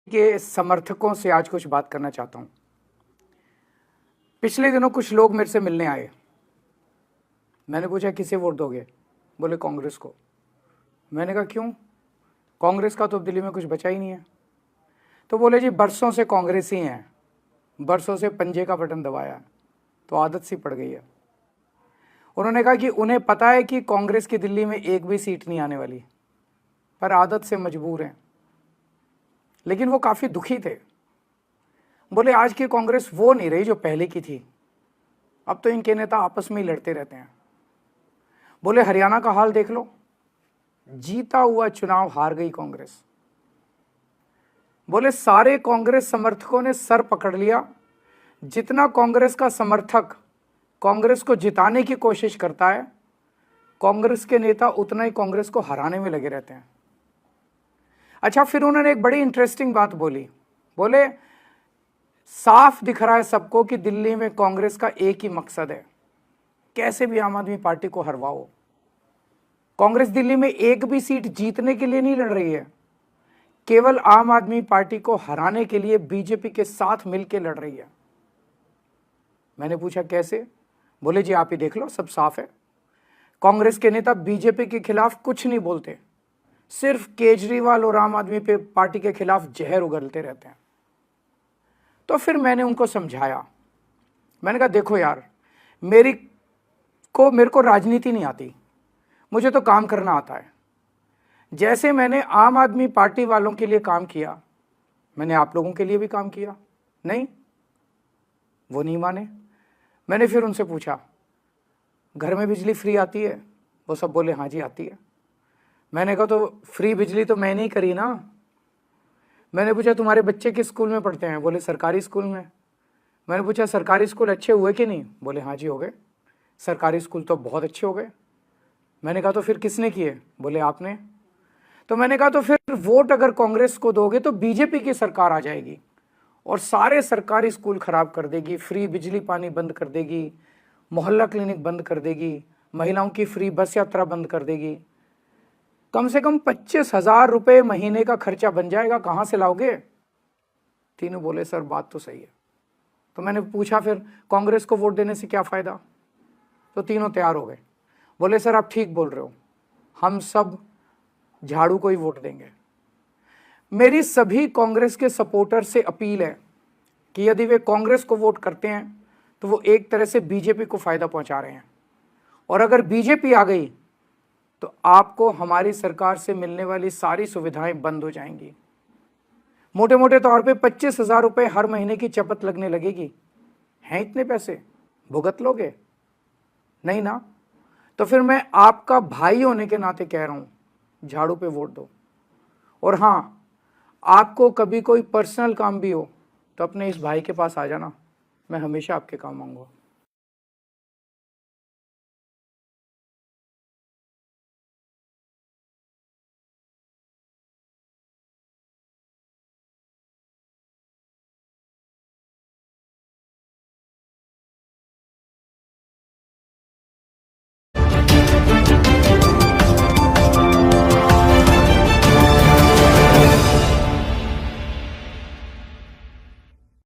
के समर्थकों से आज कुछ बात करना चाहता हूं। पिछले दिनों कुछ लोग मेरे से मिलने आए। मैंने पूछा किसे वोट दोगे? बोले कांग्रेस को। मैंने कहा क्यों? कांग्रेस का तो दिल्ली में कुछ बचा ही नहीं है। तो बोले जी बरसों से कांग्रेस ही हैं, बरसों से पंजे का बटन दबाया तो आदत सी पड़ गई है। उन्होंने कहा कि उन्हें पता है कि कांग्रेस की दिल्ली में एक भी सीट नहीं आने वाली, पर आदत से मजबूर हैं। लेकिन वो काफ़ी दुखी थे। बोले आज की कांग्रेस वो नहीं रही जो पहले की थी, अब तो इनके नेता आपस में ही लड़ते रहते हैं। बोले हरियाणा का हाल देख लो, जीता हुआ चुनाव हार गई कांग्रेस। बोले सारे कांग्रेस समर्थकों ने सर पकड़ लिया। जितना कांग्रेस का समर्थक कांग्रेस को जिताने की कोशिश करता है, कांग्रेस के नेता उतना ही कांग्रेस को हराने में लगे रहते हैं। अच्छा, फिर उन्होंने एक बड़ी इंटरेस्टिंग बात बोली। बोले साफ दिख रहा है सबको कि दिल्ली में कांग्रेस का एक ही मकसद है, कैसे भी आम आदमी पार्टी को हरवाओ। कांग्रेस दिल्ली में एक भी सीट जीतने के लिए नहीं लड़ रही है, केवल आम आदमी पार्टी को हराने के लिए बीजेपी के साथ मिलकर लड़ रही है। मैंने पूछा कैसे? बोले जी आप ही देख लो, सब साफ है। कांग्रेस के नेता बीजेपी के खिलाफ कुछ नहीं बोलते, सिर्फ केजरीवाल और आम आदमी पार्टी के खिलाफ जहर उगलते रहते हैं। तो फिर मैंने उनको समझाया। मैंने कहा देखो यार, मेरे को राजनीति नहीं आती, मुझे तो काम करना आता है। जैसे मैंने आम आदमी पार्टी वालों के लिए काम किया, मैंने आप लोगों के लिए भी काम किया। नहीं, वो नहीं माने। मैंने फिर उनसे पूछा घर में बिजली फ्री आती है? वो सब बोले हाँ जी आती है। मैंने कहा तो फ्री बिजली तो मैंने ही करी ना। मैंने पूछा तुम्हारे बच्चे किस स्कूल में पढ़ते हैं? बोले सरकारी स्कूल में। मैंने पूछा सरकारी स्कूल अच्छे हुए कि नहीं? बोले हाँ जी हो गए, सरकारी स्कूल तो बहुत अच्छे हो गए। मैंने कहा तो फिर किसने किए? बोले आपने। तो मैंने कहा तो फिर वोट अगर कांग्रेस को दोगे तो बीजेपी की सरकार आ जाएगी और सारे सरकारी स्कूल खराब कर देगी, फ्री बिजली पानी बंद कर देगी, मोहल्ला क्लिनिक बंद कर देगी, महिलाओं की फ्री बस यात्रा बंद कर देगी। कम से कम 25,000 रुपये महीने का खर्चा बन जाएगा, कहाँ से लाओगे? तीनों बोले सर बात तो सही है। तो मैंने पूछा फिर कांग्रेस को वोट देने से क्या फ़ायदा? तो तीनों तैयार हो गए। बोले सर आप ठीक बोल रहे हो, हम सब झाड़ू को ही वोट देंगे। मेरी सभी कांग्रेस के सपोर्टर से अपील है कि यदि वे कांग्रेस को वोट करते हैं तो वो एक तरह से बीजेपी को फ़ायदा पहुंचा रहे हैं, और अगर बीजेपी आ गई तो आपको हमारी सरकार से मिलने वाली सारी सुविधाएं बंद हो जाएंगी। मोटे मोटे तौर पे 25,000 रुपये हर महीने की चपत लगने लगेगी। हैं इतने पैसे? भुगत लोगे? नहीं ना। तो फिर मैं आपका भाई होने के नाते कह रहा हूं, झाड़ू पे वोट दो। और हाँ, आपको कभी कोई पर्सनल काम भी हो तो अपने इस भाई के पास आ जाना, मैं हमेशा आपके काम आऊंगा।